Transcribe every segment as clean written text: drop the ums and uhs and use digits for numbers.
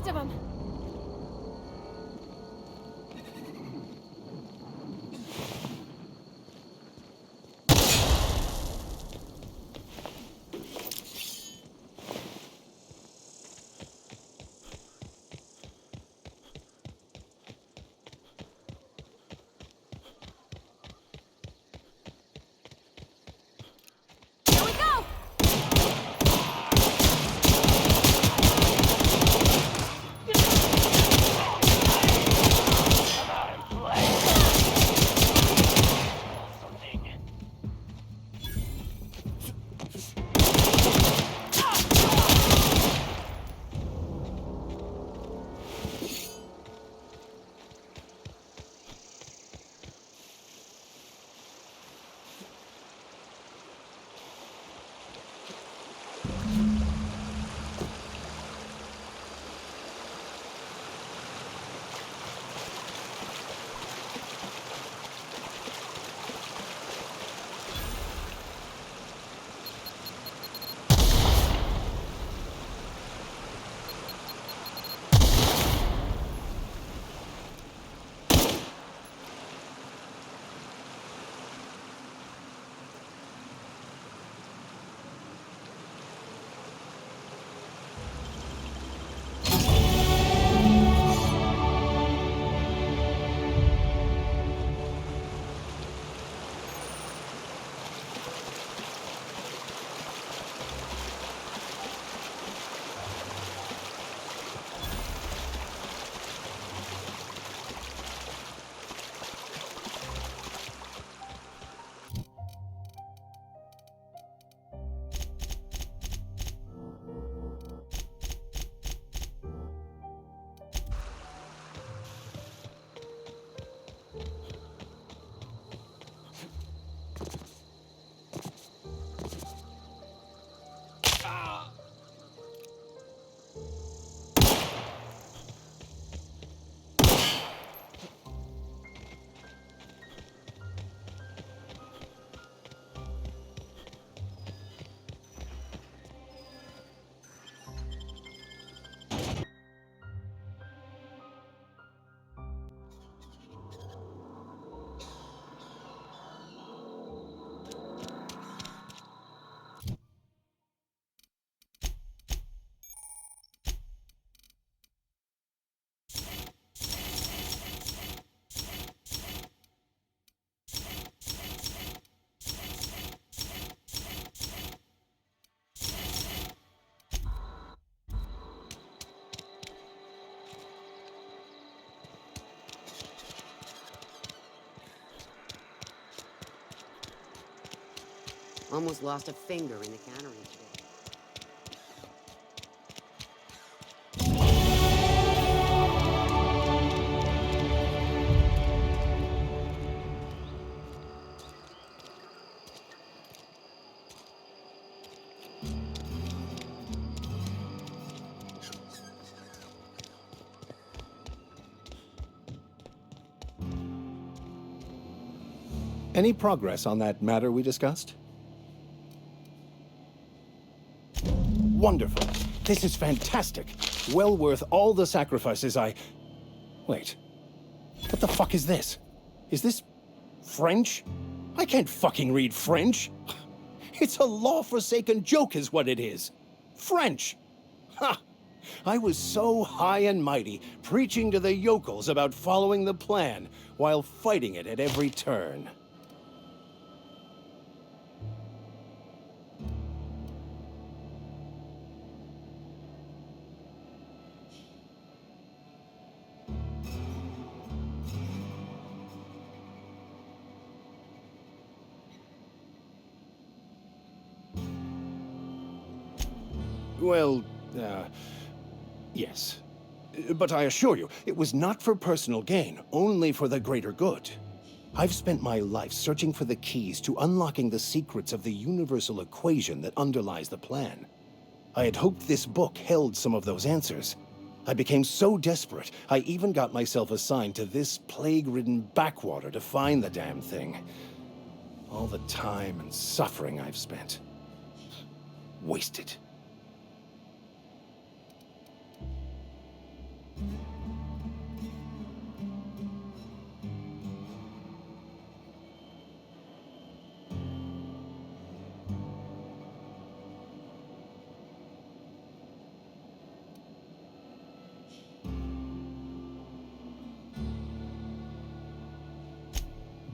of them. Here we go! Almost lost a finger in the cannery today. Any progress on that matter we discussed? Wonderful. This is fantastic. Well worth all the sacrifices I... Wait. What the fuck is this? Is this French? I can't fucking read French. It's a law-forsaken joke is what it is. French. Ha! I was so high and mighty, preaching to the yokels about following the plan, while fighting it at every turn. Well, yes. But I assure you, it was not for personal gain, only for the greater good. I've spent my life searching for the keys to unlocking the secrets of the universal equation that underlies the plan. I had hoped this book held some of those answers. I became so desperate, I even got myself assigned to this plague-ridden backwater to find the damn thing. All the time and suffering I've spent. Wasted.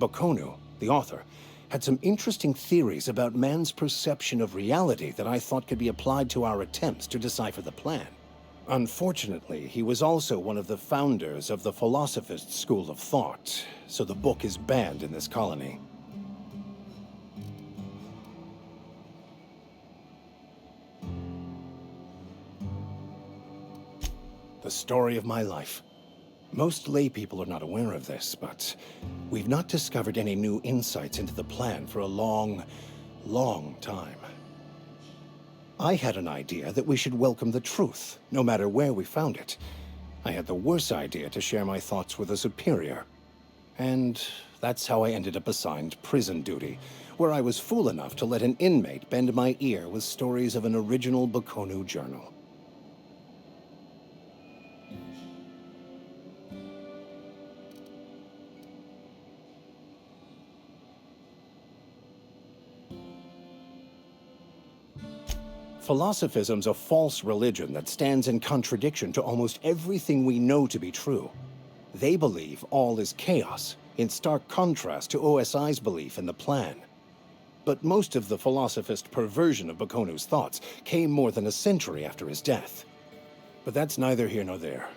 Bakonu, the author, had some interesting theories about man's perception of reality that I thought could be applied to our attempts to decipher the plan. Unfortunately, he was also one of the founders of the Philosophist school of thought, so the book is banned in this colony. The story of my life. Most laypeople are not aware of this, but we've not discovered any new insights into the plan for a long, long time. I had an idea that we should welcome the truth, no matter where we found it. I had the worse idea to share my thoughts with a superior. And that's how I ended up assigned prison duty, where I was fool enough to let an inmate bend my ear with stories of an original Bakonu journal. Philosophism's a false religion that stands in contradiction to almost everything we know to be true. They believe all is chaos, in stark contrast to OSI's belief in the plan. But most of the philosophist perversion of Bakonu's thoughts came more than a century after his death. But that's neither here nor there.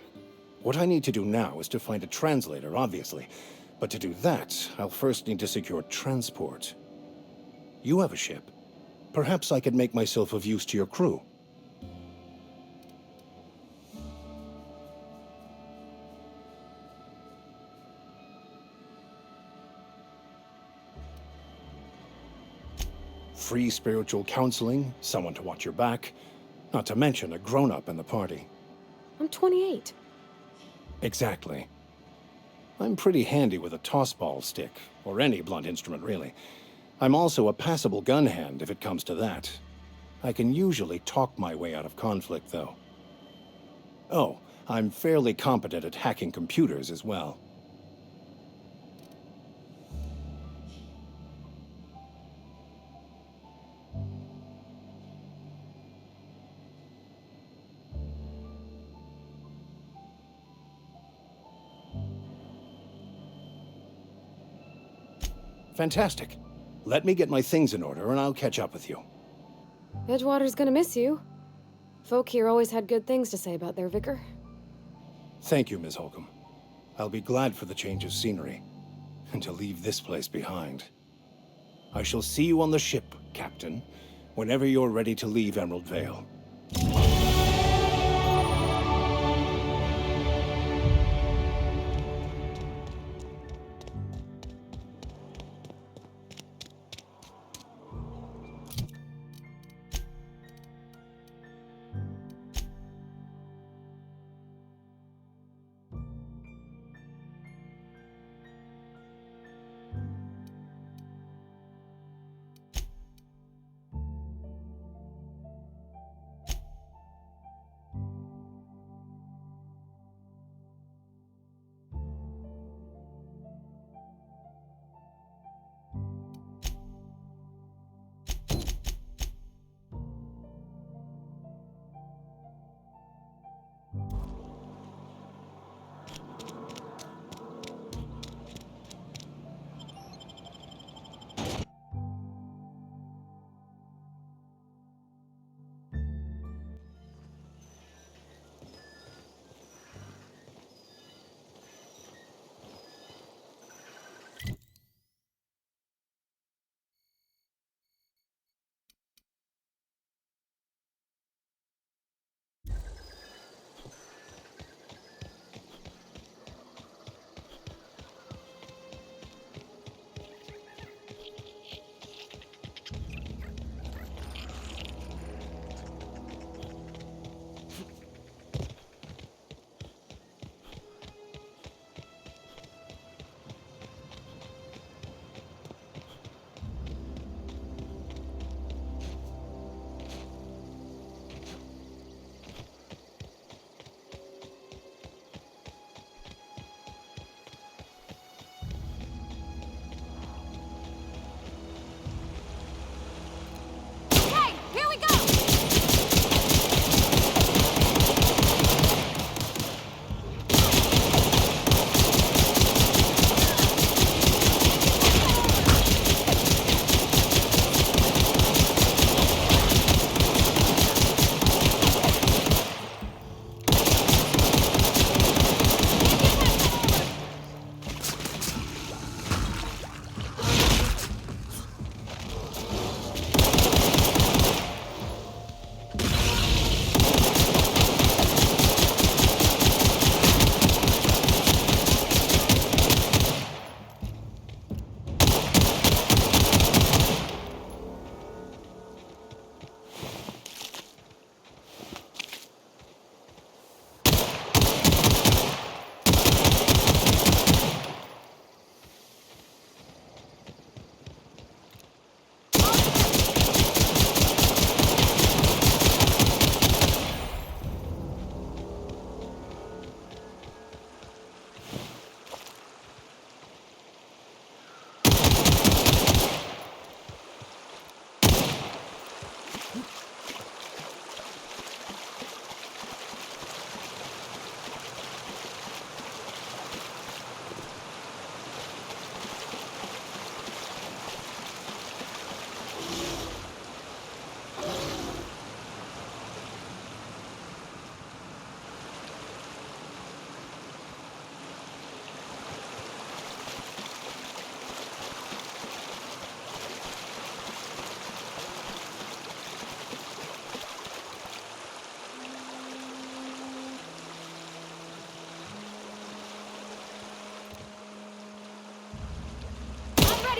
What I need to do now is to find a translator, obviously. But to do that, I'll first need to secure transport. You have a ship. Perhaps I could make myself of use to your crew. Free spiritual counseling, someone to watch your back, not to mention a grown-up in the party. I'm 28. Exactly. I'm pretty handy with a tossball stick, or any blunt instrument, really. I'm also a passable gun hand, if it comes to that. I can usually talk my way out of conflict, though. Oh, I'm fairly competent at hacking computers as well. Fantastic. Let me get my things in order and I'll catch up with you. Edgewater's gonna miss you. Folk here always had good things to say about their vicar. Thank you, Ms. Holcomb. I'll be glad for the change of scenery, and to leave this place behind. I shall see you on the ship, Captain, whenever you're ready to leave Emerald Vale.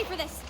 for this!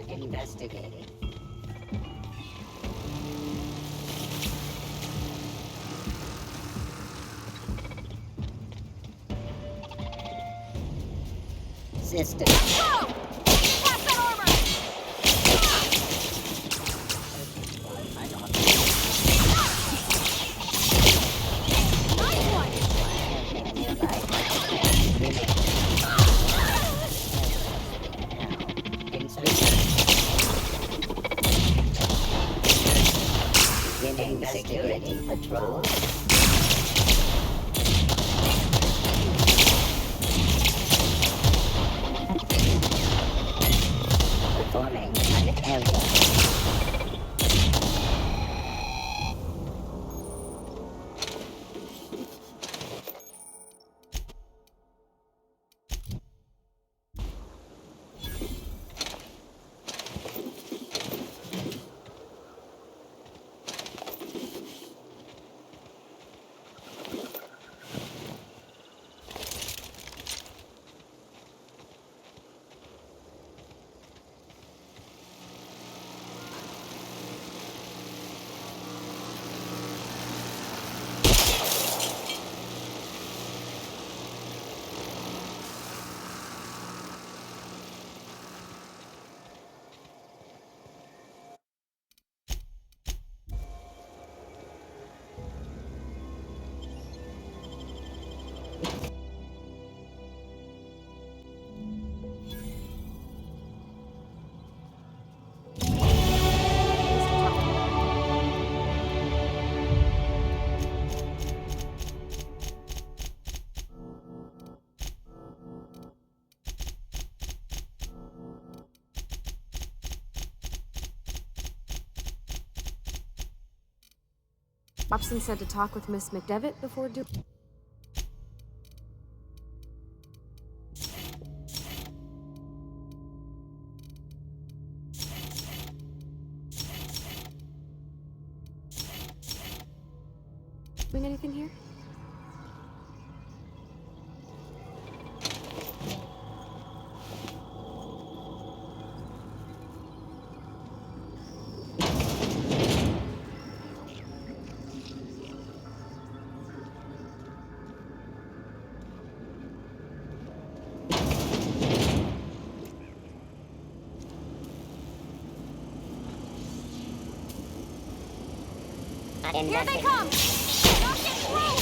Investigating. System. Go! Pass that armor! Nice one! Beginning security patrol. Performing an area. Robson said to talk with Miss McDevitt before doing. Doing anything here? Here they come! Not get through!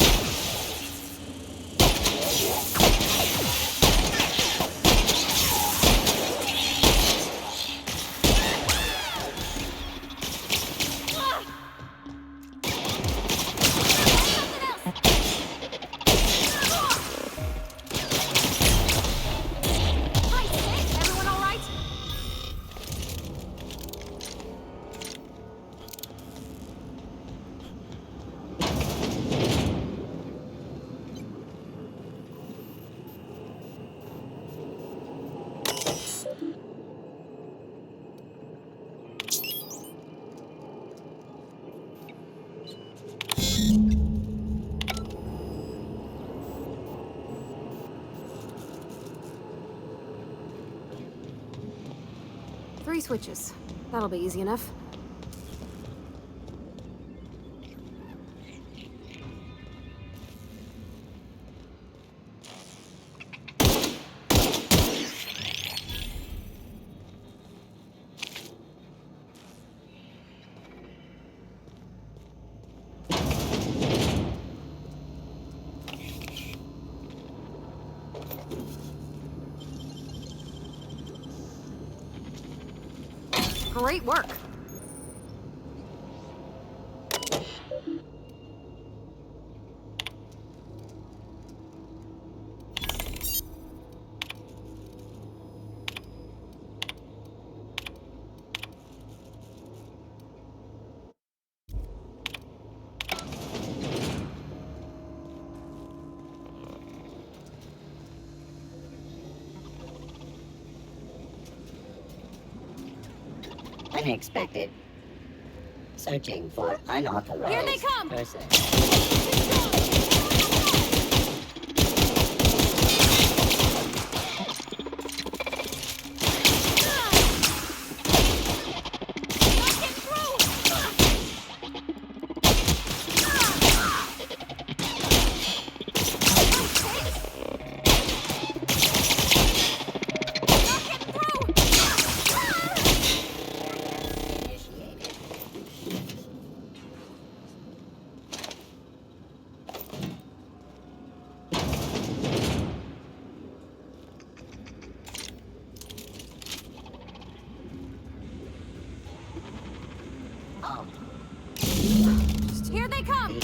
3 switches. That'll be easy enough. Great work. Unexpected. Searching for unauthorized Here they come! person. Initiated. Oh, Here they come!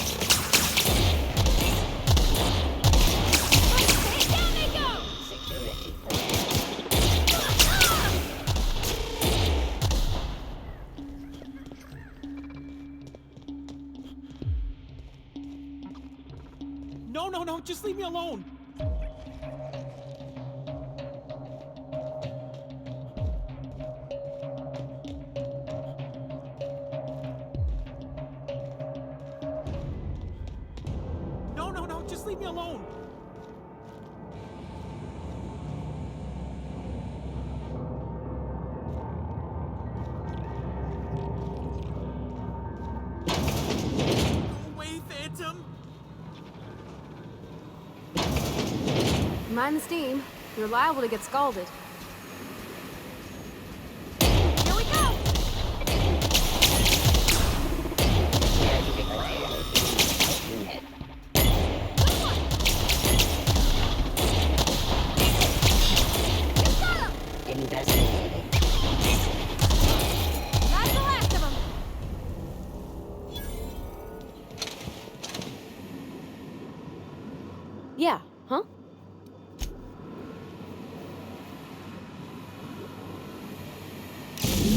Down they go! security. No, no, no, just leave me alone. No, no, no, just leave me alone. Go away, Phantom. Mind the steam. You're liable to get scalded. Here we go! Unit. Investigating. That's the last of them! Yeah, huh?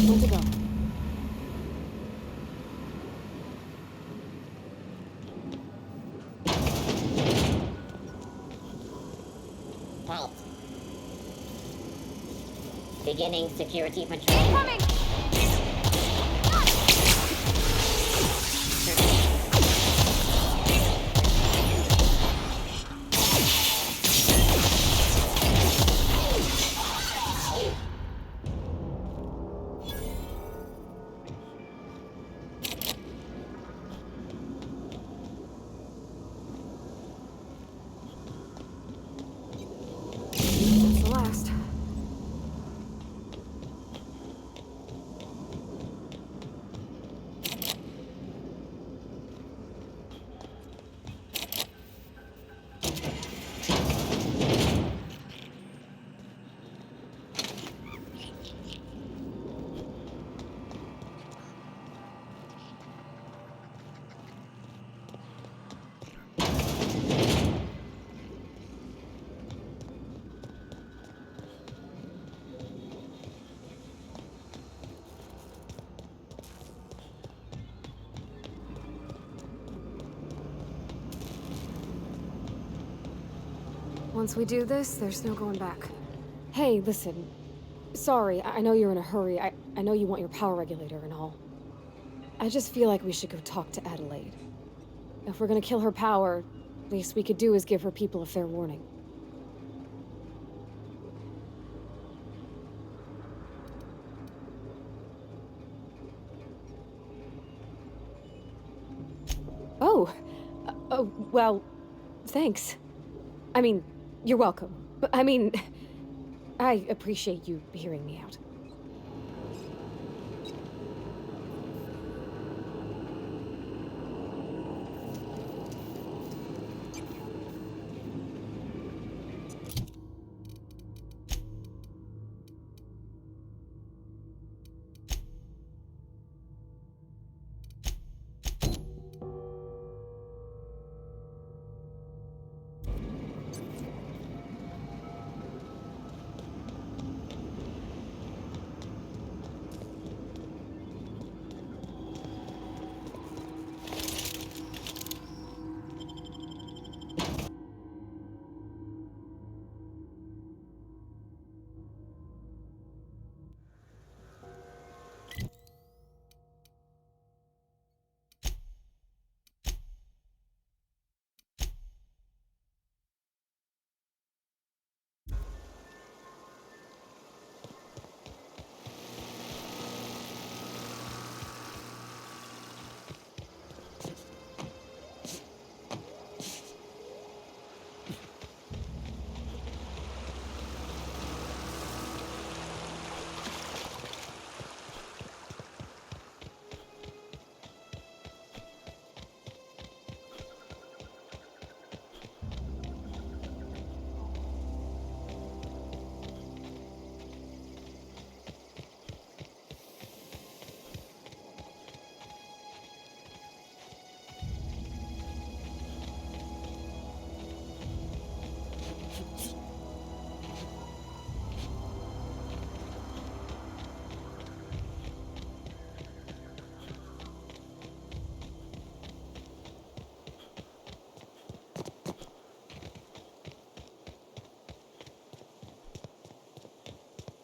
Where to go? Halt. Beginning security patrol. Coming! That's the last. Once we do this, there's no going back. Hey, listen. Sorry, I know you're in a hurry. I know you want your power regulator and all. I just feel like we should go talk to Adelaide. If we're gonna kill her power, least we could do is give her people a fair warning. Oh, well, thanks. I mean, you're welcome. But I mean, I appreciate you hearing me out.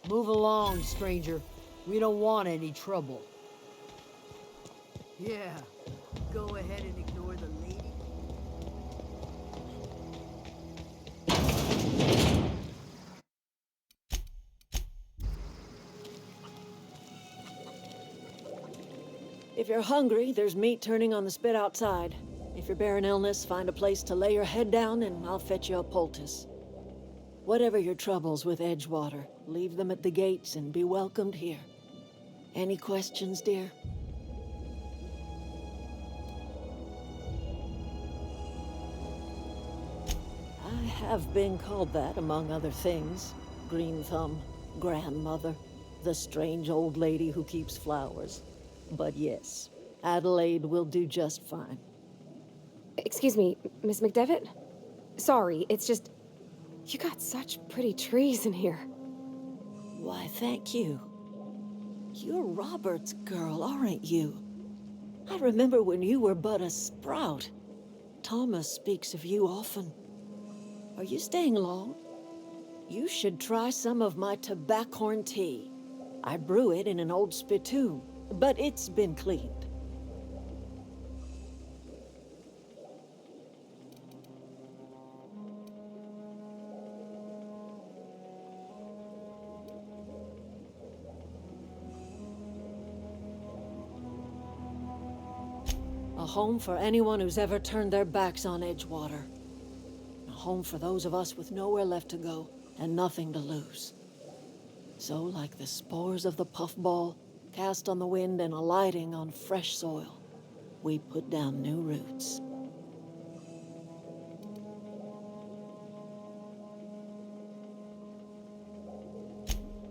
Move along, stranger. We don't want any trouble. Yeah, go ahead and ignore the lady. If you're hungry, there's meat turning on the spit outside. If you're bearing illness, find a place to lay your head down and I'll fetch you a poultice. Whatever your troubles with Edgewater, leave them at the gates and be welcomed here. Any questions, dear? I have been called that, among other things. Green Thumb, grandmother, the strange old lady who keeps flowers. But yes, Adelaide will do just fine. Excuse me, Miss McDevitt? Sorry, it's just... You got such pretty trees in here. Why, thank you. You're Robert's girl, aren't you? I remember when you were but a sprout. Thomas speaks of you often. Are you staying long? You should try some of my tobaccorn tea. I brew it in an old spittoon, but it's been cleaned. A home for anyone who's ever turned their backs on Edgewater. A home for those of us with nowhere left to go and nothing to lose. So, like the spores of the puffball, cast on the wind and alighting on fresh soil, we put down new roots.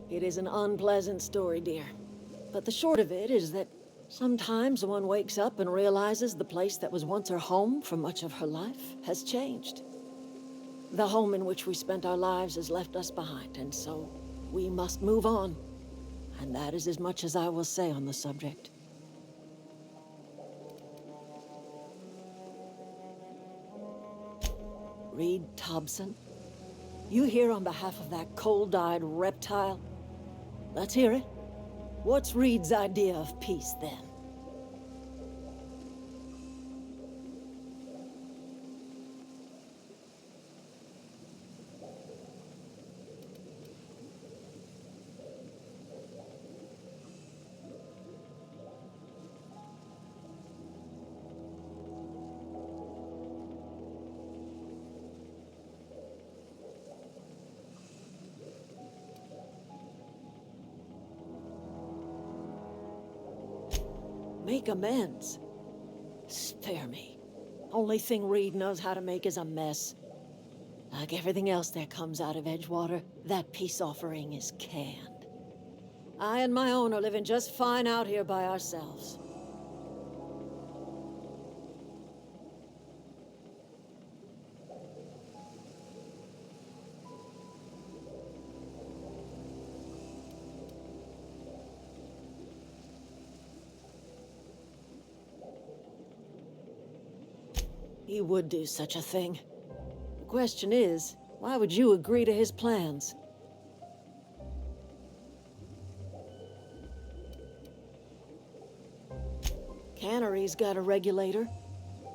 It is an unpleasant story, dear. But the short of it is that sometimes one wakes up and realizes the place that was once her home for much of her life has changed. The home in which we spent our lives has left us behind, and so we must move on. And that is as much as I will say on the subject. Reed Thompson? You here on behalf of that cold-eyed reptile? Let's hear it. What's Reed's idea of peace, then? Make amends. Spare me. Only thing Reed knows how to make is a mess. Like everything else that comes out of Edgewater, that peace offering is canned. I and my own are living just fine out here by ourselves. He would do such a thing. The question is, why would you agree to his plans? Cannery's got a regulator.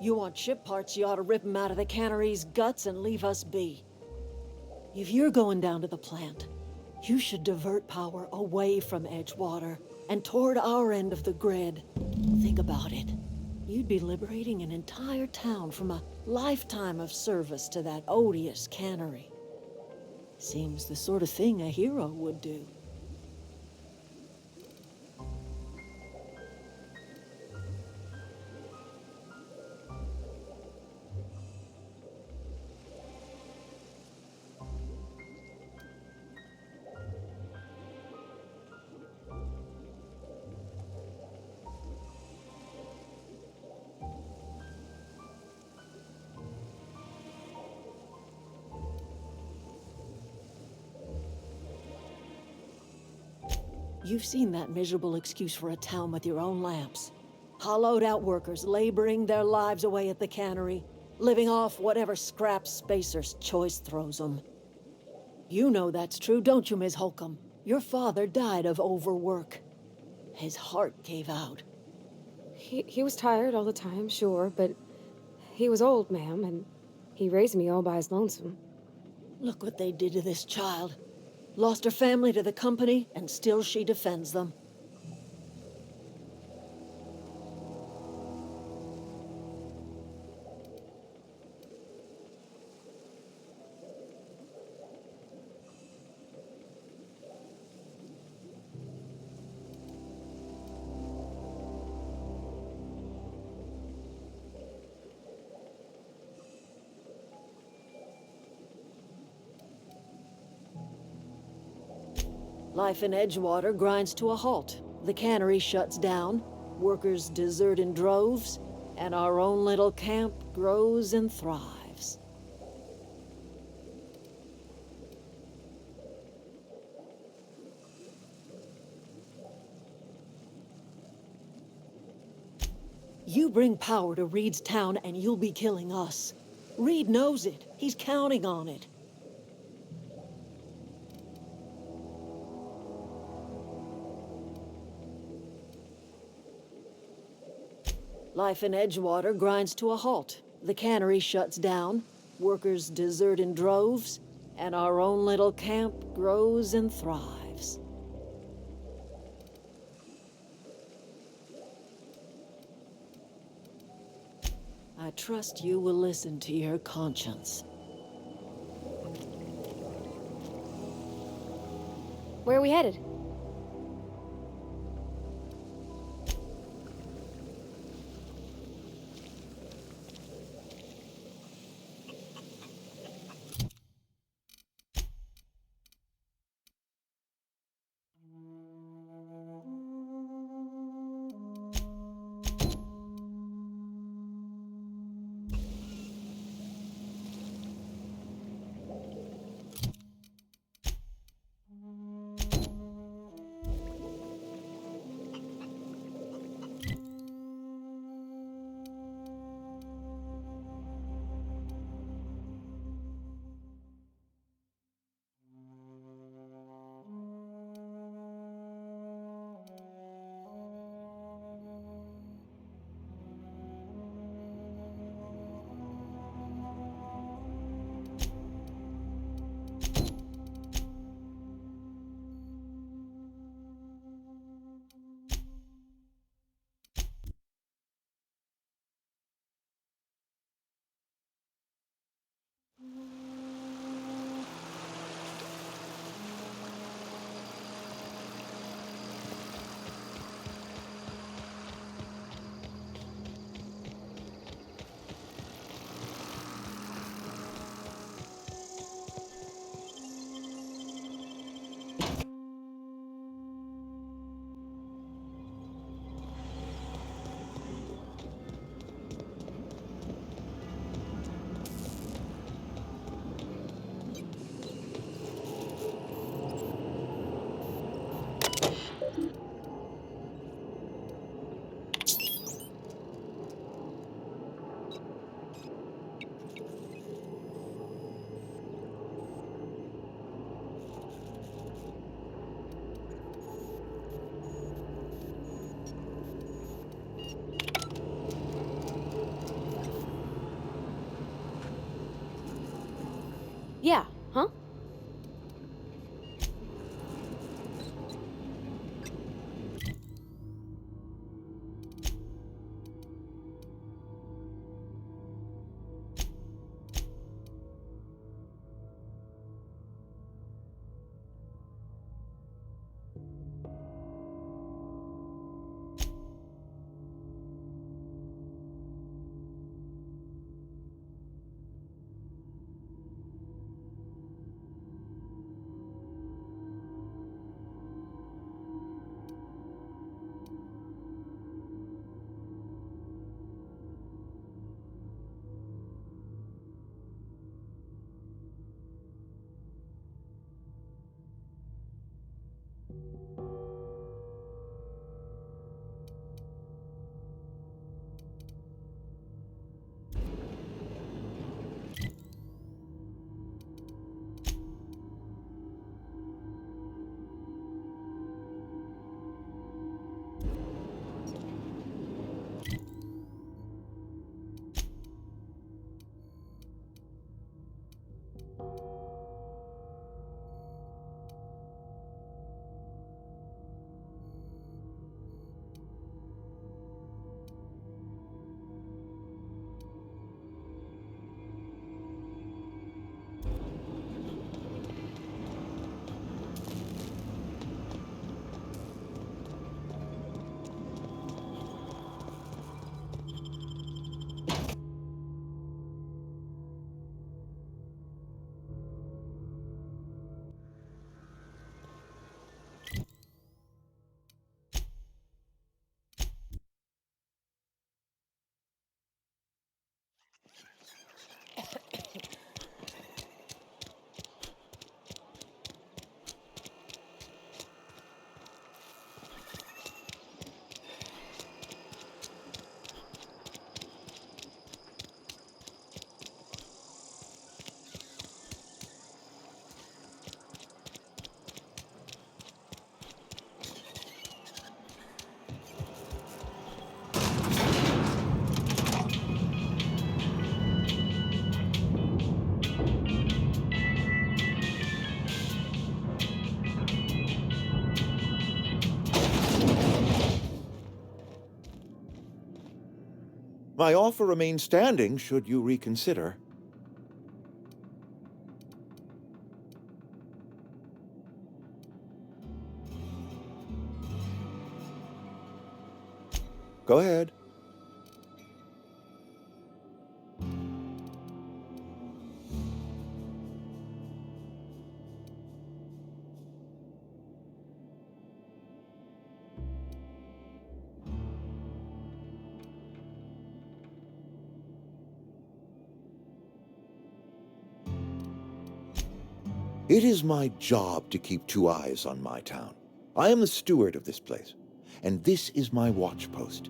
You want ship parts, you ought to rip 'em out of the cannery's guts and leave us be. If you're going down to the plant, you should divert power away from Edgewater and toward our end of the grid. Think about it. You'd be liberating an entire town from a lifetime of service to that odious cannery. Seems the sort of thing a hero would do. You've seen that miserable excuse for a town with your own lamps. Hollowed out workers laboring their lives away at the cannery, living off whatever scraps Spacer's choice throws them. You know that's true, don't you, Ms. Holcomb? Your father died of overwork. His heart gave out. He was tired all the time, sure, but he was old, ma'am, and he raised me all by his lonesome. Look what they did to this child. Lost her family to the company, and still she defends them. Life in Edgewater grinds to a halt. The cannery shuts down, workers desert in droves, and our own little camp grows and thrives. You bring power to Reed's town and you'll be killing us. Reed knows it. He's counting on it. Life in Edgewater grinds to a halt. The cannery shuts down, workers desert in droves, and our own little camp grows and thrives. I trust you will listen to your conscience. Where are we headed? My offer remains standing should you reconsider. Go ahead. It is my job to keep two eyes on my town. I am the steward of this place, and this is my watch post.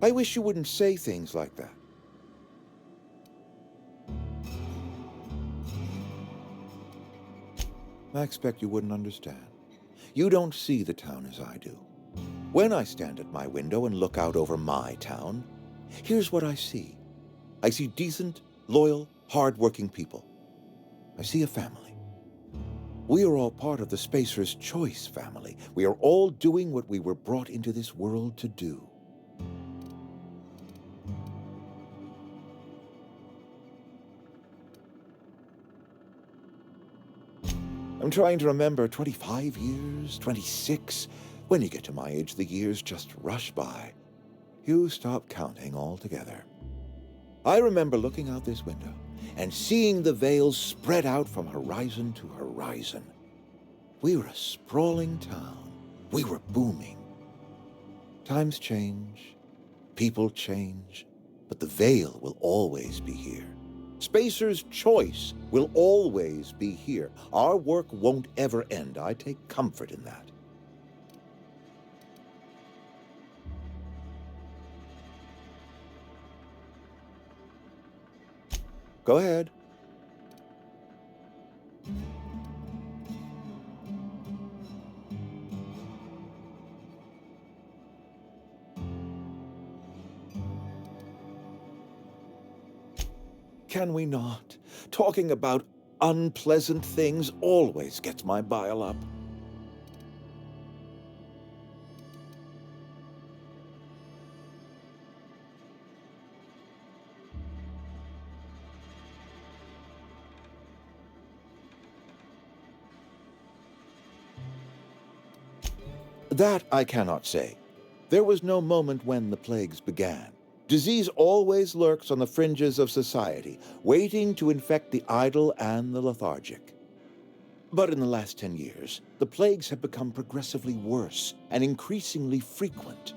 I wish you wouldn't say things like that. I expect you wouldn't understand. You don't see the town as I do. When I stand at my window and look out over my town, here's what I see. I see decent, loyal, hard-working people. I see a family. We are all part of the Spacer's Choice family. We are all doing what we were brought into this world to do. I'm trying to remember 25 years, 26. When you get to my age, the years just rush by. You stop counting altogether. I remember looking out this window and seeing the veils spread out from horizon to horizon. We were a sprawling town. We were booming. Times change, people change, but the veil will always be here. Spacer's Choice will always be here. Our work won't ever end. I take comfort in that. Go ahead. Can we not? Talking about unpleasant things always gets my bile up. That I cannot say. There was no moment when the plagues began. Disease always lurks on the fringes of society, waiting to infect the idle and the lethargic. But in the last 10 years, the plagues have become progressively worse and increasingly frequent.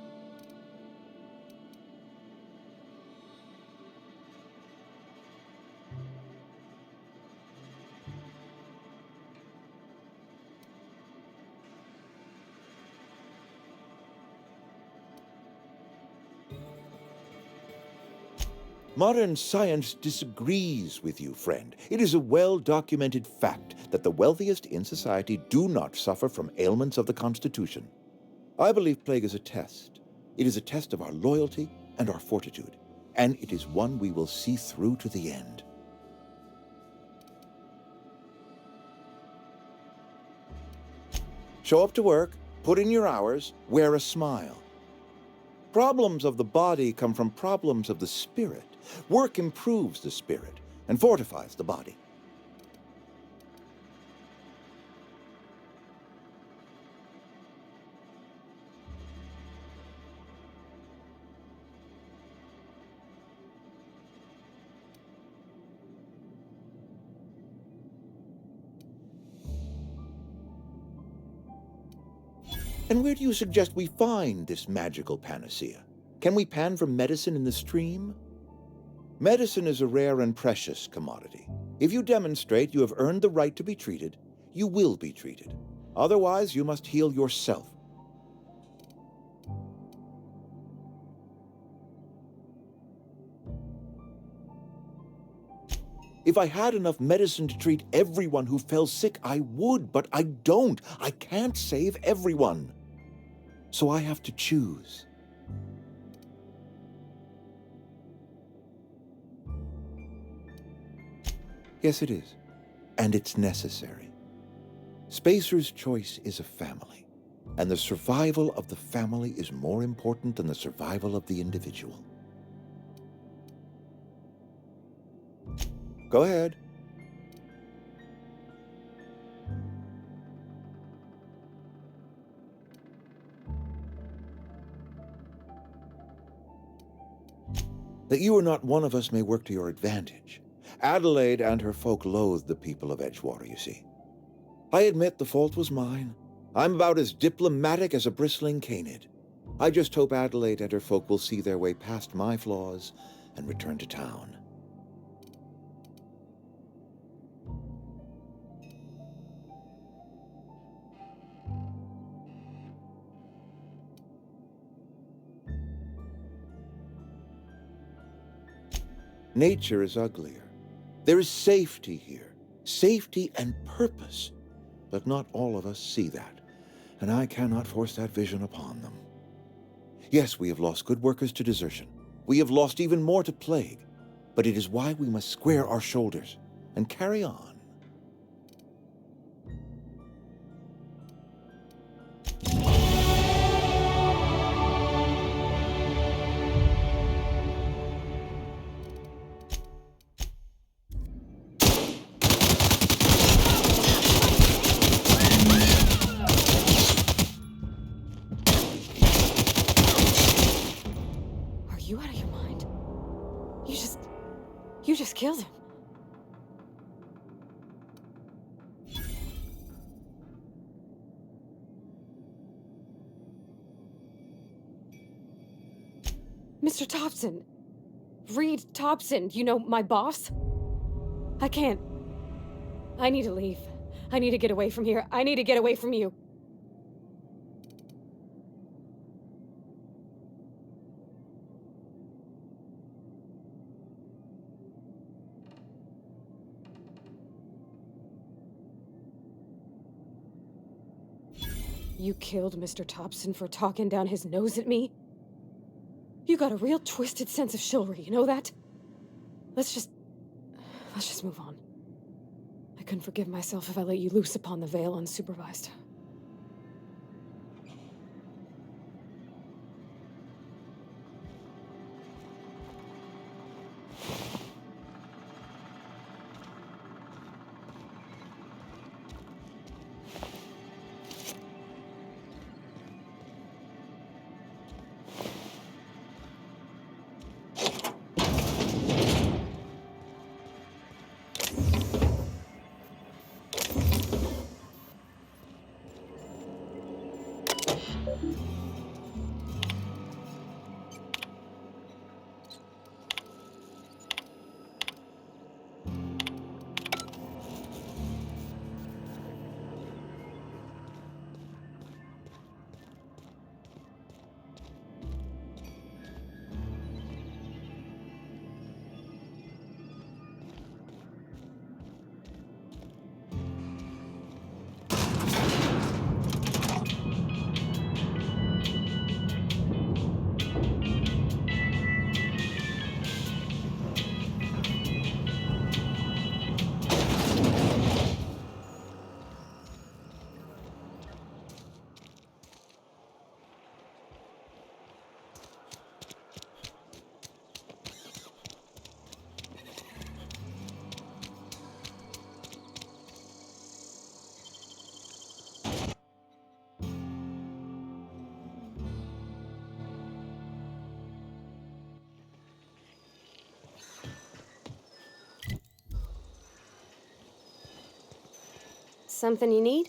Modern science disagrees with you, friend. It is a well-documented fact that the wealthiest in society do not suffer from ailments of the Constitution. I believe plague is a test. It is a test of our loyalty and our fortitude, and it is one we will see through to the end. Show up to work, put in your hours, wear a smile. Problems of the body come from problems of the spirit. Work improves the spirit and fortifies the body. And where do you suggest we find this magical panacea? Can we pan for medicine in the stream? Medicine is a rare and precious commodity. If you demonstrate you have earned the right to be treated, you will be treated. Otherwise, you must heal yourself. If I had enough medicine to treat everyone who fell sick, I would, but I don't. I can't save everyone. So I have to choose. Yes, it is. And it's necessary. Spacer's choice is a family, and the survival of the family is more important than the survival of the individual. Go ahead. That you are not one of us may work to your advantage. Adelaide and her folk loathed the people of Edgewater, you see. I admit the fault was mine. I'm about as diplomatic as a bristling canid. I just hope Adelaide and her folk will see their way past my flaws and return to town. Nature is uglier. There is safety here, safety and purpose. But not all of us see that, and I cannot force that vision upon them. Yes, we have lost good workers to desertion. We have lost even more to plague. But it is why we must square our shoulders and carry on. Are you out of your mind? You just killed him. Mr. Thompson. Reed Thompson, you know, my boss? I can't. I need to leave. I need to get away from here. I need to get away from you. You killed Mr. Thompson for talking down his nose at me? You got a real twisted sense of chivalry, you know that? Let's just move on. I couldn't forgive myself if I let you loose upon the Vale unsupervised. Something you need?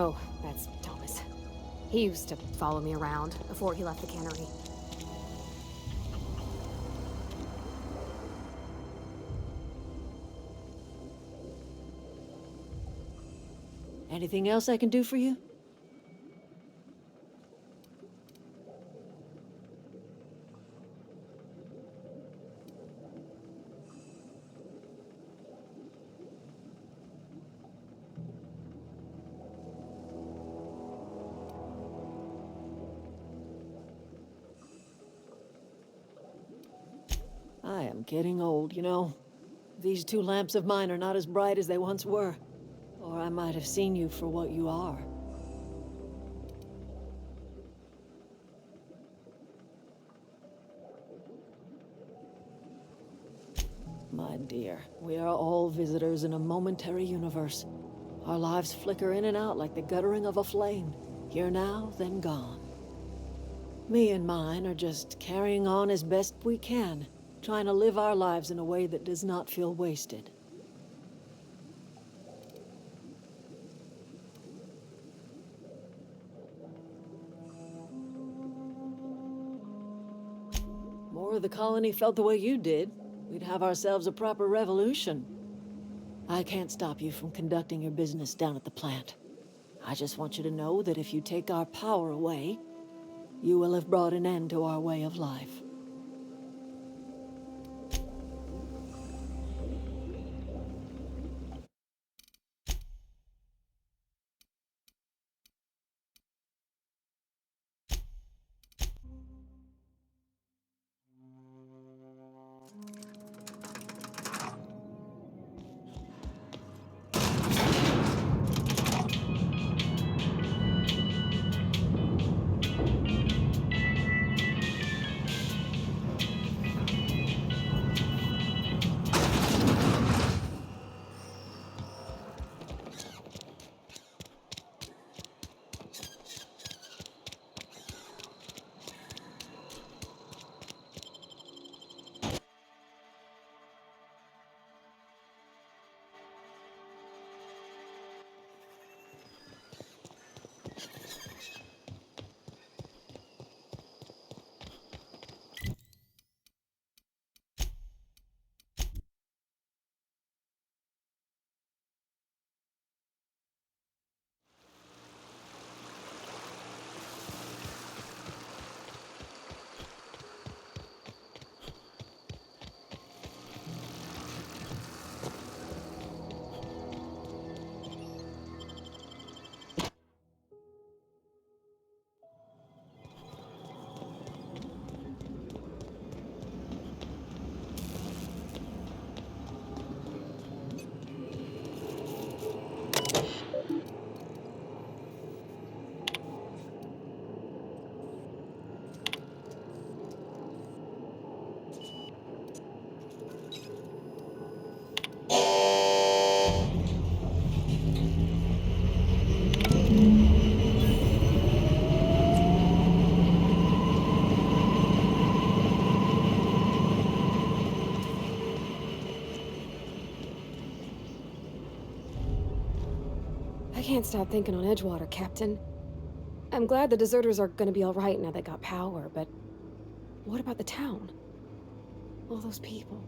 Oh, that's Thomas. He used to follow me around before he left the cannery. Anything else I can do for you? I am getting old, you know. These two lamps of mine are not as bright as they once were. Or I might have seen you for what you are. My dear, we are all visitors in a momentary universe. Our lives flicker in and out like the guttering of a flame. Here now, then gone. Me and mine are just carrying on as best we can, trying to live our lives in a way that does not feel wasted. More of the colony felt the way you did, we'd have ourselves a proper revolution. I can't stop you from conducting your business down at the plant. I just want you to know that if you take our power away, you will have brought an end to our way of life. I can't stop thinking on Edgewater, Captain. I'm glad the deserters are gonna be alright now they got power, but what about the town? All those people.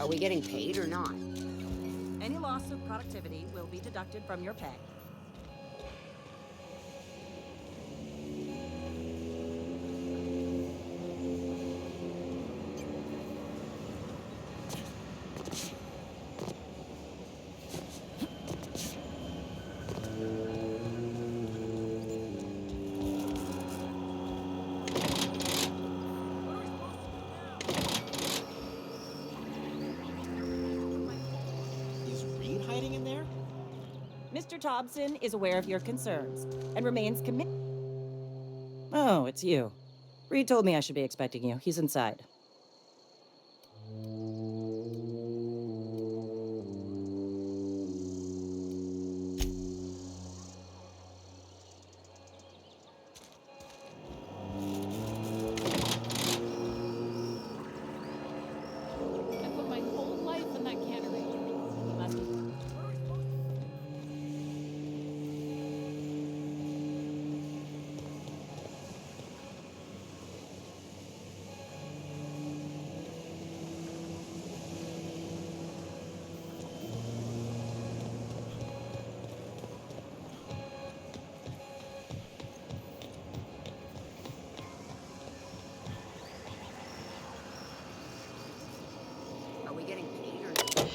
Are we getting paid or not? Any loss of productivity will be deducted from your pay. Mr. Thompson is aware of your concerns and remains committed. Oh, it's you. Reed told me I should be expecting you. He's inside. I put my whole life in that cannery. He must have. Are we getting paid or not?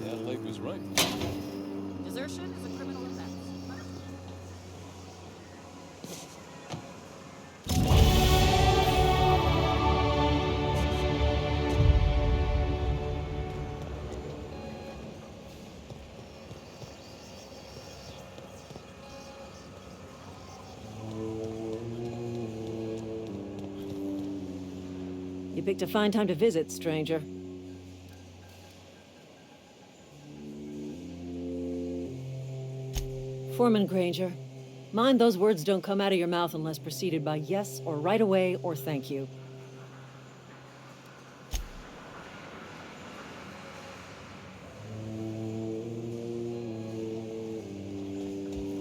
Yeah, Lake was right. Desertion is a criminal offense. You picked a fine time to visit, stranger. Foreman Granger, mind those words don't come out of your mouth unless preceded by yes or right away or thank you.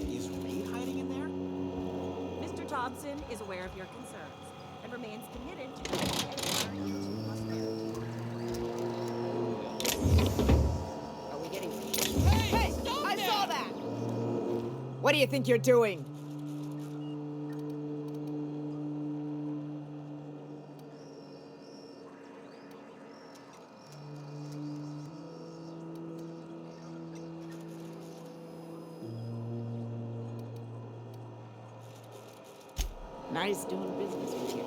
Is Reed hiding in there? Mr. Thompson is aware of your concerns and remains committed to honoring you to prosperity. Are we getting paid? Hey! I saw that! What do you think you're doing? Nice doing business with you.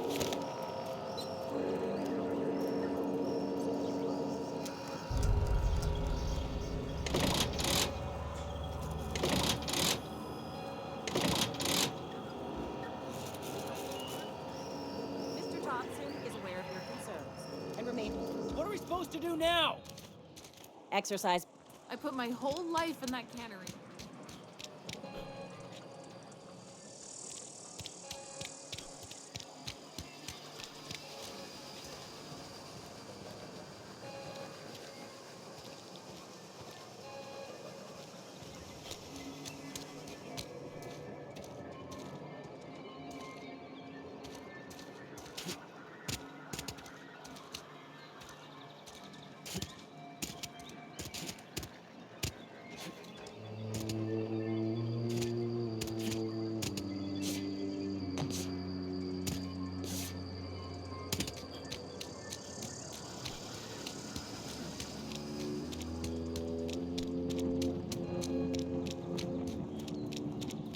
Mr. Thompson is aware of your concerns and remains What are we supposed to do now? exercise. I put my whole life in that cannery.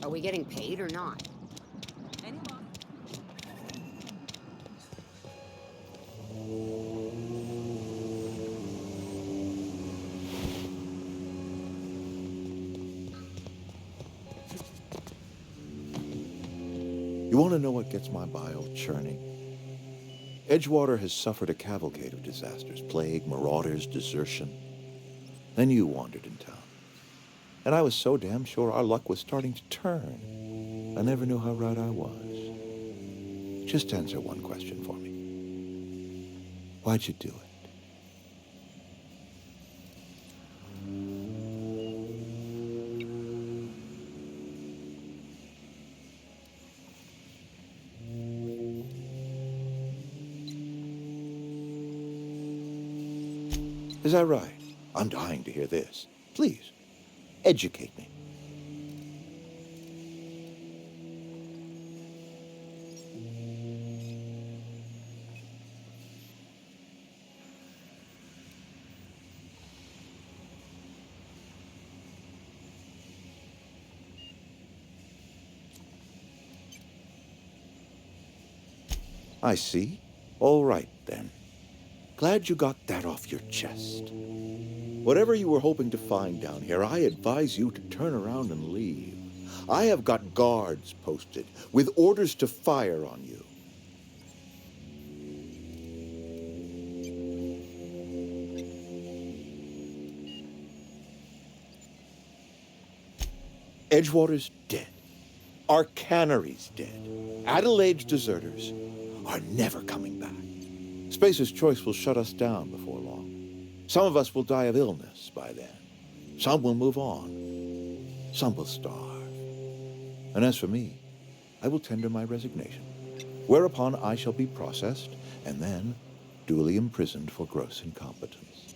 Are we getting paid or not? Any loss? You want to know what gets my bile churning? Edgewater has suffered a cavalcade of disasters, plague, marauders, desertion. Then you wandered in town. And I was so damn sure our luck was starting to turn. I never knew how right I was. Just answer one question for me. Why'd you do it? Is that right? I'm dying to hear this. Please, educate me. I see. All right, then. Glad you got that off your chest. Whatever you were hoping to find down here, I advise you to turn around and leave. I have got guards posted with orders to fire on you. Edgewater's dead. Our cannery's dead. Adelaide's deserters are never coming back. Spacer's Choice will shut us down before long. Some of us will die of illness by then. Some will move on. Some will starve. And as for me, I will tender my resignation, whereupon I shall be processed and then duly imprisoned for gross incompetence.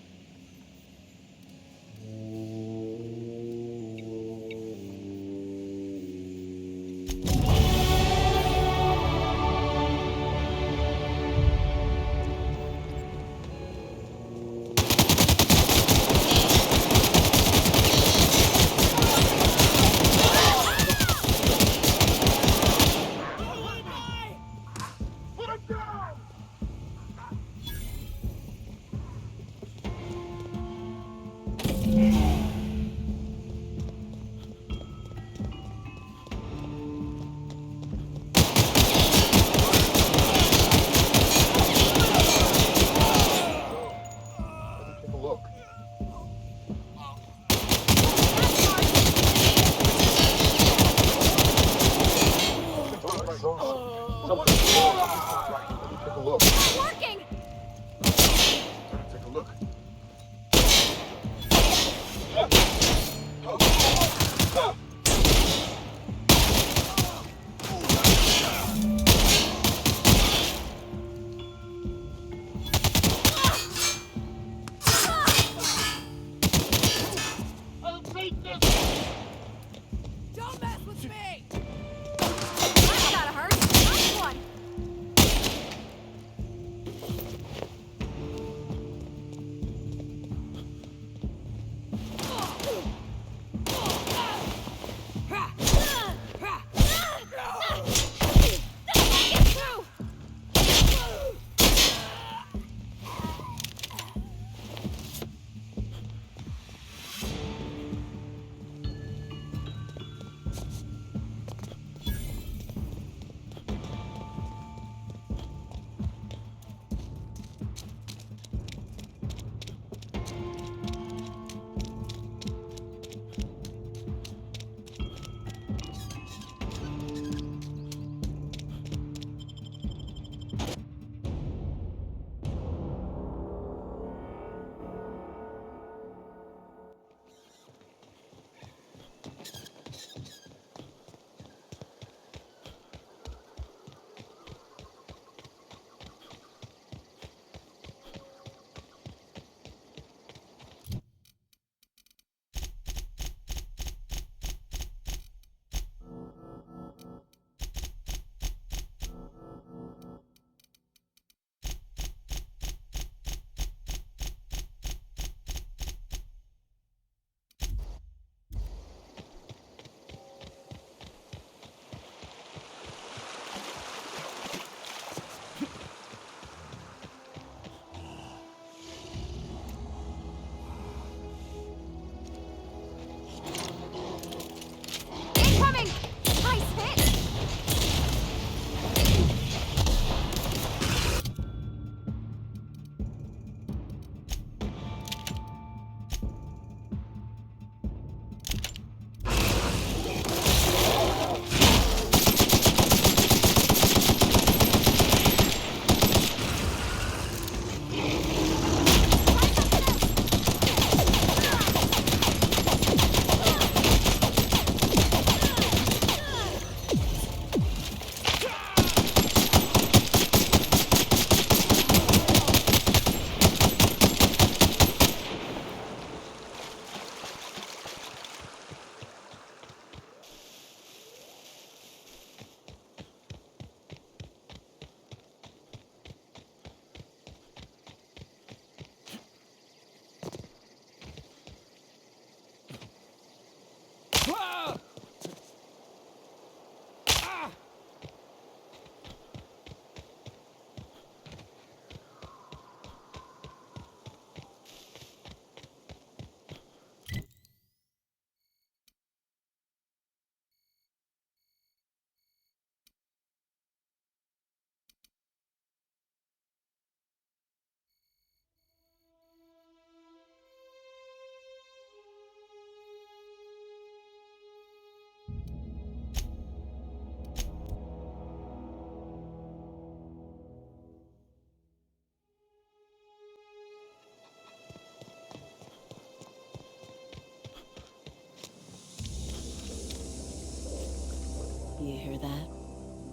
You hear that?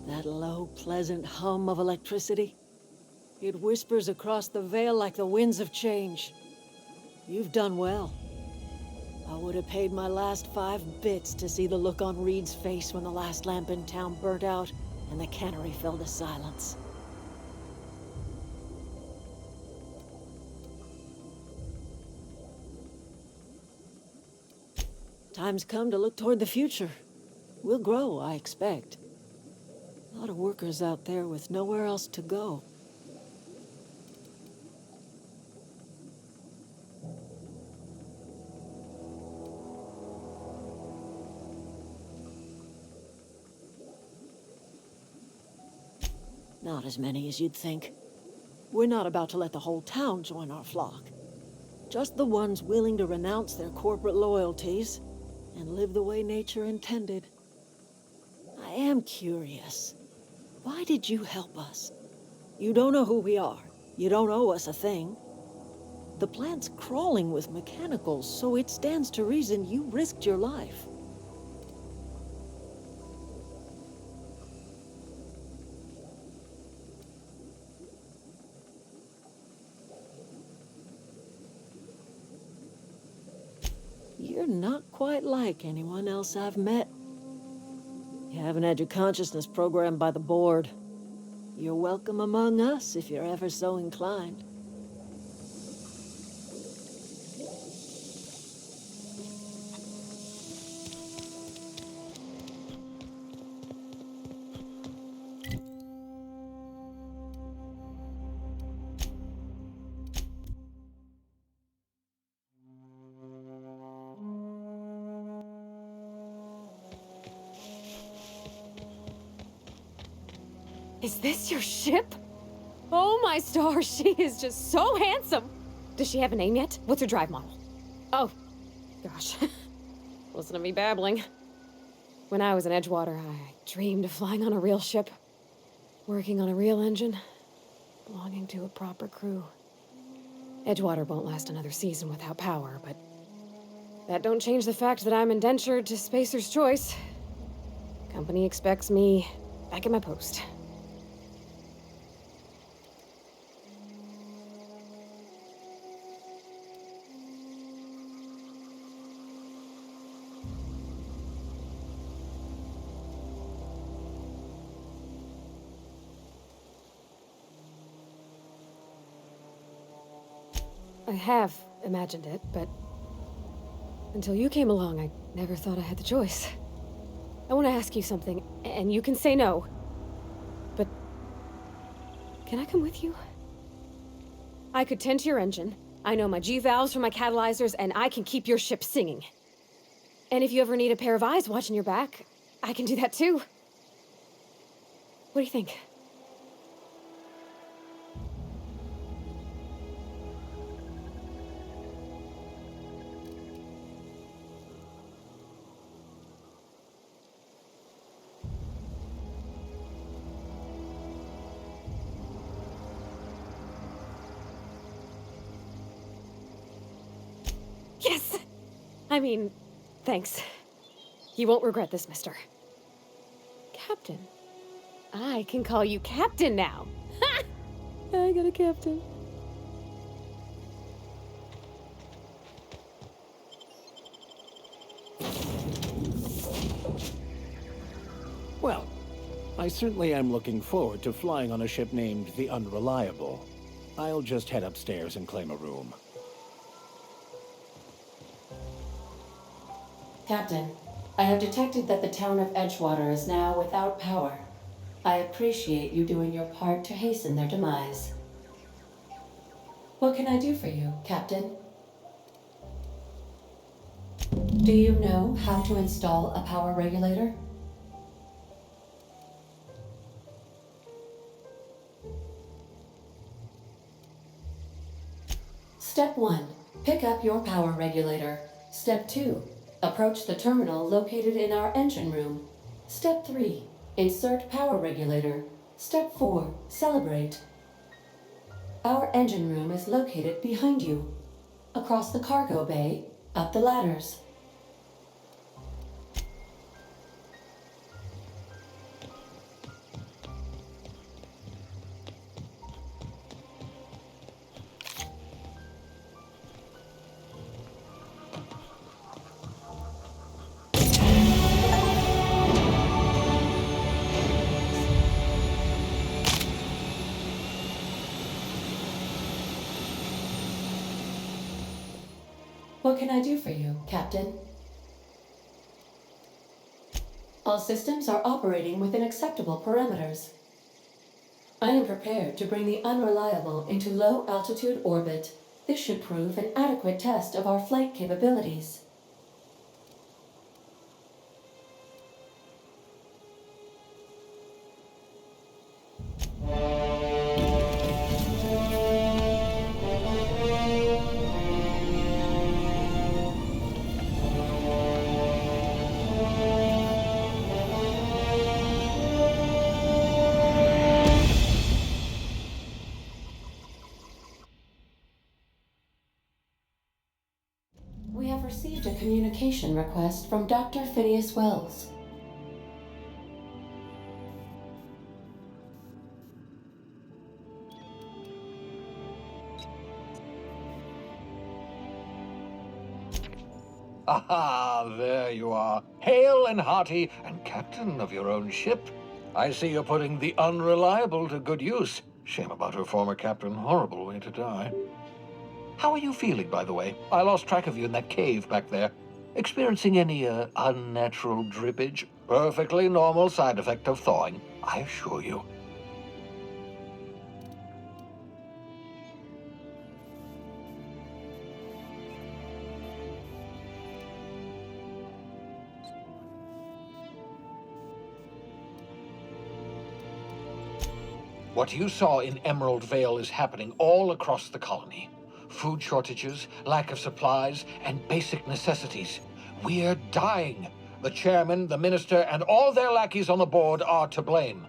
That low, pleasant hum of electricity? It whispers across the veil like the winds of change. You've done well. I would have paid my last 5 bits to see the look on Reed's face when the last lamp in town burnt out and the cannery fell to silence. Time's come to look toward the future. We'll grow, I expect. A lot of workers out there with nowhere else to go. Not as many as you'd think. We're not about to let the whole town join our flock. Just the ones willing to renounce their corporate loyalties and live the way nature intended. I am curious. Why did you help us? You don't know who we are. You don't owe us a thing. The plant's crawling with mechanicals, so it stands to reason you risked your life. You're not quite like anyone else I've met. You haven't had your consciousness programmed by the board. You're welcome among us if you're ever so inclined. Is this your ship? Oh my stars, she is just so handsome! Does she have a name yet? What's her drive model? Oh, gosh. Listen to me babbling. When I was in Edgewater, I dreamed of flying on a real ship, working on a real engine, belonging to a proper crew. Edgewater won't last another season without power, but that don't change the fact that I'm indentured to Spacer's Choice. Company expects me back at my post. I have imagined it, but until you came along, I never thought I had the choice. I want to ask you something, and you can say no. But can I come with you? I could tend to your engine. I know my G-valves from my catalyzers, and I can keep your ship singing. And if you ever need a pair of eyes watching your back, I can do that too. What do you think? Yes! I mean, thanks. You won't regret this, mister. Captain. I can call you Captain now. Ha! I got a captain. Well, I certainly am looking forward to flying on a ship named the Unreliable. I'll just head upstairs and claim a room. Captain, I have detected that the town of Edgewater is now without power. I appreciate you doing your part to hasten their demise. What can I do for you, Captain? Do you know how to install a power regulator? Step 1. Pick up your power regulator. Step 2. Approach the terminal located in our engine room. Step 3. Insert power regulator. Step 4. Celebrate. Our engine room is located behind you. Across the cargo bay, up the ladders. What can I do for you, Captain? All systems are operating within acceptable parameters. I am prepared to bring the unreliable into low-altitude orbit. This should prove an adequate test of our flight capabilities. We have received a communication request from Dr. Phineas Wells. Aha, there you are. Hale and hearty, and captain of your own ship. I see you're putting the unreliable to good use. Shame about her former captain. Horrible way to die. How are you feeling, by the way? I lost track of you in that cave back there. Experiencing any, unnatural drippage? Perfectly normal side effect of thawing, I assure you. What you saw in Emerald Vale is happening all across the colony. Food shortages, lack of supplies, and basic necessities. We're dying. The chairman, the minister, and all their lackeys on the board are to blame.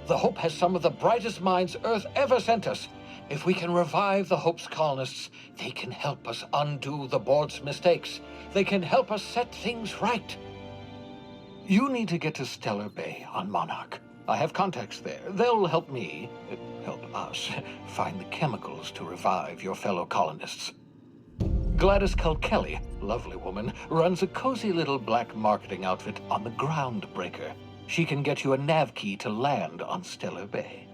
The Hope has some of the brightest minds Earth ever sent us. If we can revive the Hope's colonists, they can help us undo the board's mistakes. They can help us set things right. You need to get to Stellar Bay on Monarch. I have contacts there. They'll help me, help us, find the chemicals to revive your fellow colonists. Gladys Kelly, lovely woman, runs a cozy little black marketing outfit on the Groundbreaker. She can get you a nav key to land on Stellar Bay.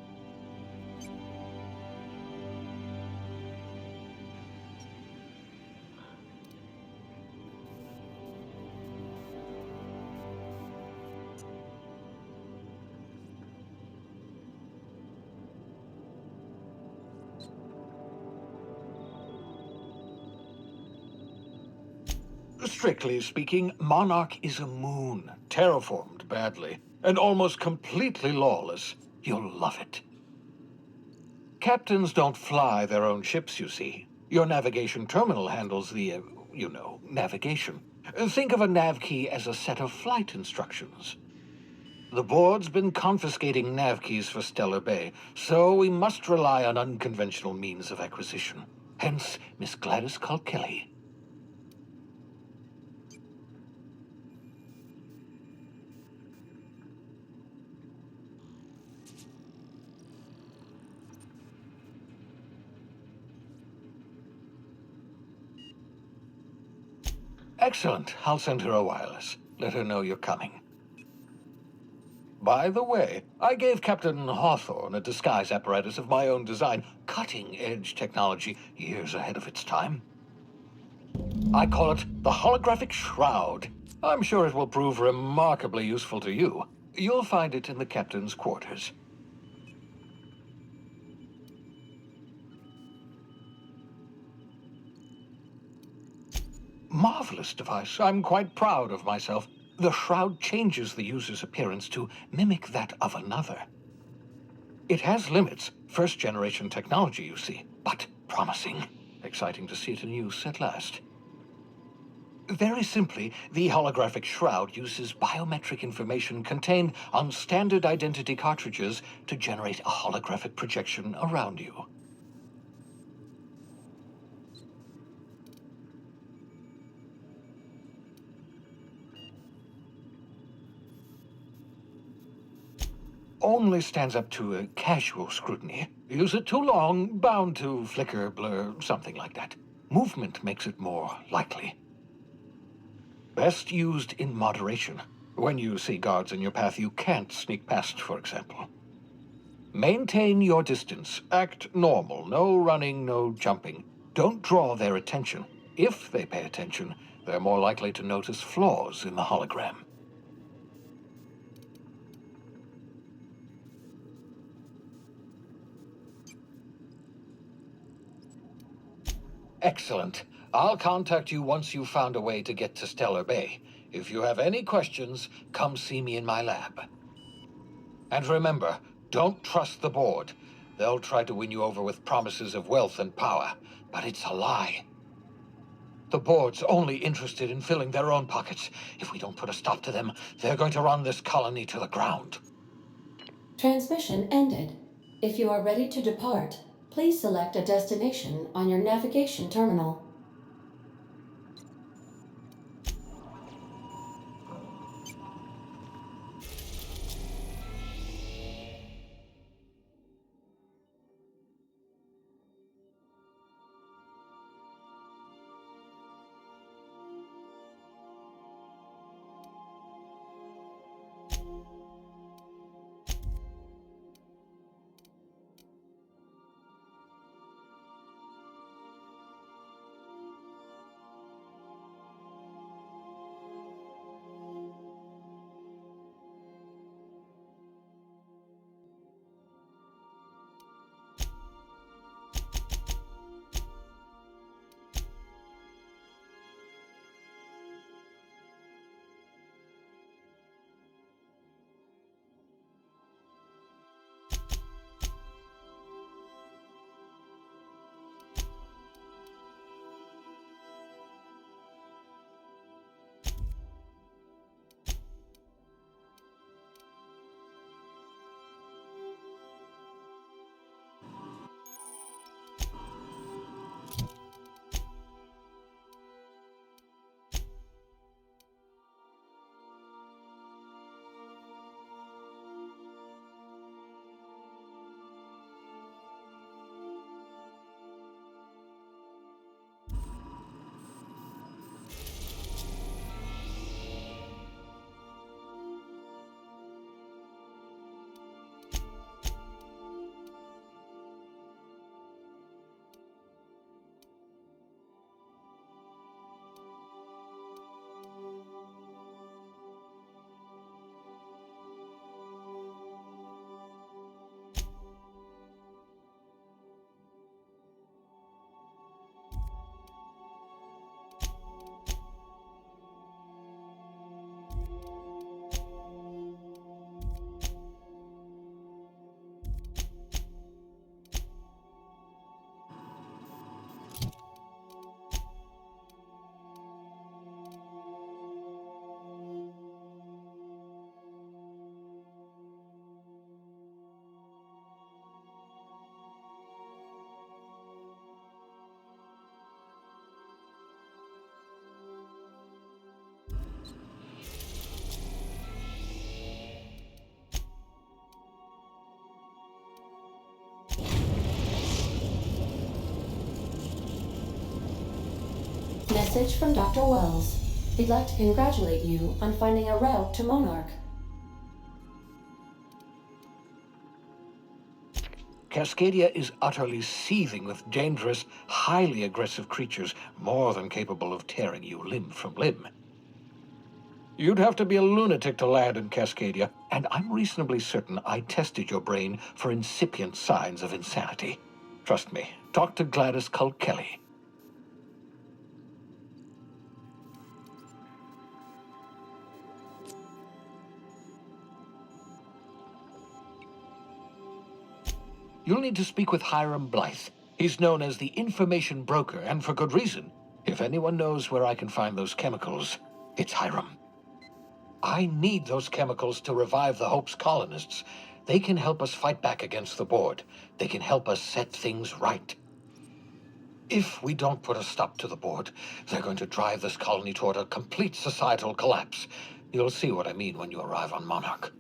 Strictly speaking, Monarch is a moon, terraformed badly, and almost completely lawless. You'll love it. Captains don't fly their own ships, you see. Your navigation terminal handles the, navigation. Think of a nav key as a set of flight instructions. The board's been confiscating nav keys for Stellar Bay, so we must rely on unconventional means of acquisition. Hence, Miss Gladys Kelly. Excellent. I'll send her a wireless. Let her know you're coming. By the way, I gave Captain Hawthorne a disguise apparatus of my own design, cutting-edge technology, years ahead of its time. I call it the Holographic Shroud. I'm sure it will prove remarkably useful to you. You'll find it in the captain's quarters. Marvelous device. I'm quite proud of myself. The shroud changes the user's appearance to mimic that of another. It has limits, first-generation technology, you see, but promising. Exciting to see it in use at last. Very simply, the holographic shroud uses biometric information contained on standard identity cartridges to generate a holographic projection around you. Only stands up to a casual scrutiny. Use it too long, bound to flicker, blur, something like that. Movement makes it more likely. Best used in moderation. When you see guards in your path you can't sneak past, for example. Maintain your distance. Act normal. No running, no jumping. Don't draw their attention. If they pay attention, they're more likely to notice flaws in the hologram. Excellent. I'll contact you once you've found a way to get to Stellar Bay. If you have any questions, come see me in my lab. And remember, don't trust the board. They'll try to win you over with promises of wealth and power, but it's a lie. The board's only interested in filling their own pockets. If we don't put a stop to them, they're going to run this colony to the ground. Transmission ended. If you are ready to depart, please select a destination on your navigation terminal. Message from Dr. Wells. He'd like to congratulate you on finding a route to Monarch. Cascadia is utterly seething with dangerous, highly aggressive creatures, more than capable of tearing you limb from limb. You'd have to be a lunatic to land in Cascadia, and I'm reasonably certain I tested your brain for incipient signs of insanity. Trust me, talk to Gladys Culkelly. You'll need to speak with Hiram Blythe. He's known as the information broker, and for good reason. If anyone knows where I can find those chemicals, it's Hiram. I need those chemicals to revive the Hope's colonists. They can help us fight back against the board. They can help us set things right. If we don't put a stop to the board, they're going to drive this colony toward a complete societal collapse. You'll see what I mean when you arrive on Monarch.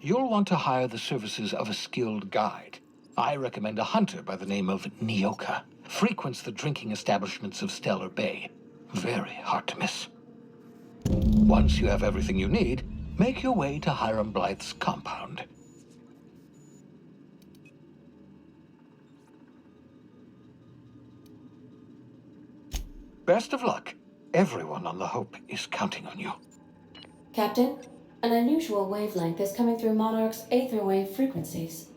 You'll want to hire the services of a skilled guide. I recommend a hunter by the name of Nyoka. Frequents the drinking establishments of Stellar Bay. Very hard to miss. Once you have everything you need, make your way to Hiram Blythe's compound. Best of luck. Everyone on the Hope is counting on you. Captain, an unusual wavelength is coming through Monarch's aether wave frequencies.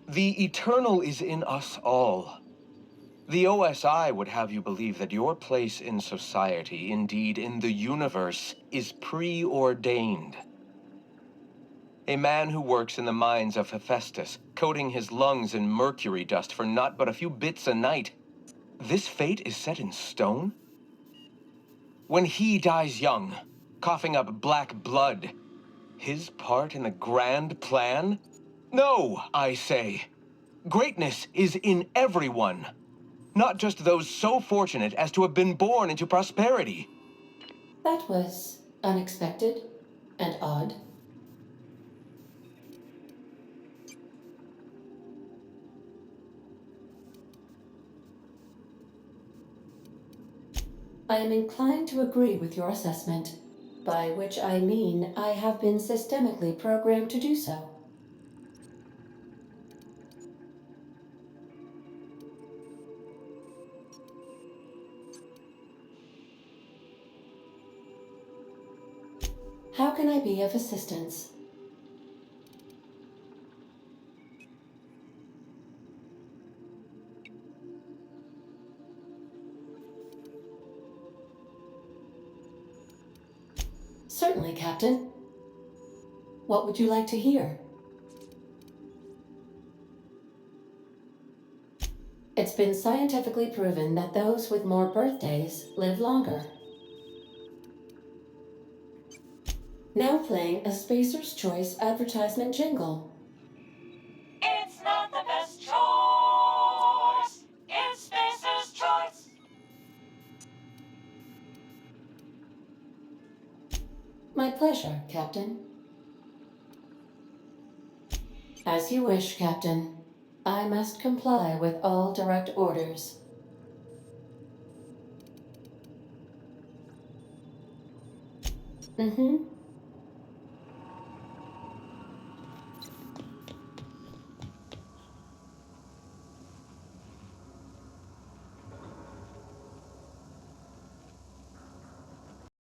The eternal is in us all. The OSI would have you believe that your place in society, indeed in the universe, is preordained. A man who works in the mines of Hephaestus, coating his lungs in mercury dust for not but a few bits a night. This fate is set in stone? When he dies young, coughing up black blood, his part in the grand plan? No, I say. Greatness is in everyone. Not just those so fortunate as to have been born into prosperity. That was unexpected and odd. I am inclined to agree with your assessment, by which I mean I have been systemically programmed to do so. How can I be of assistance? Certainly, Captain. What would you like to hear? It's been scientifically proven that those with more birthdays live longer. Now playing a Spacer's Choice advertisement jingle. It's not the best choice. It's Spacer's Choice. My pleasure, Captain. As you wish, Captain. I must comply with all direct orders. Mm-hmm.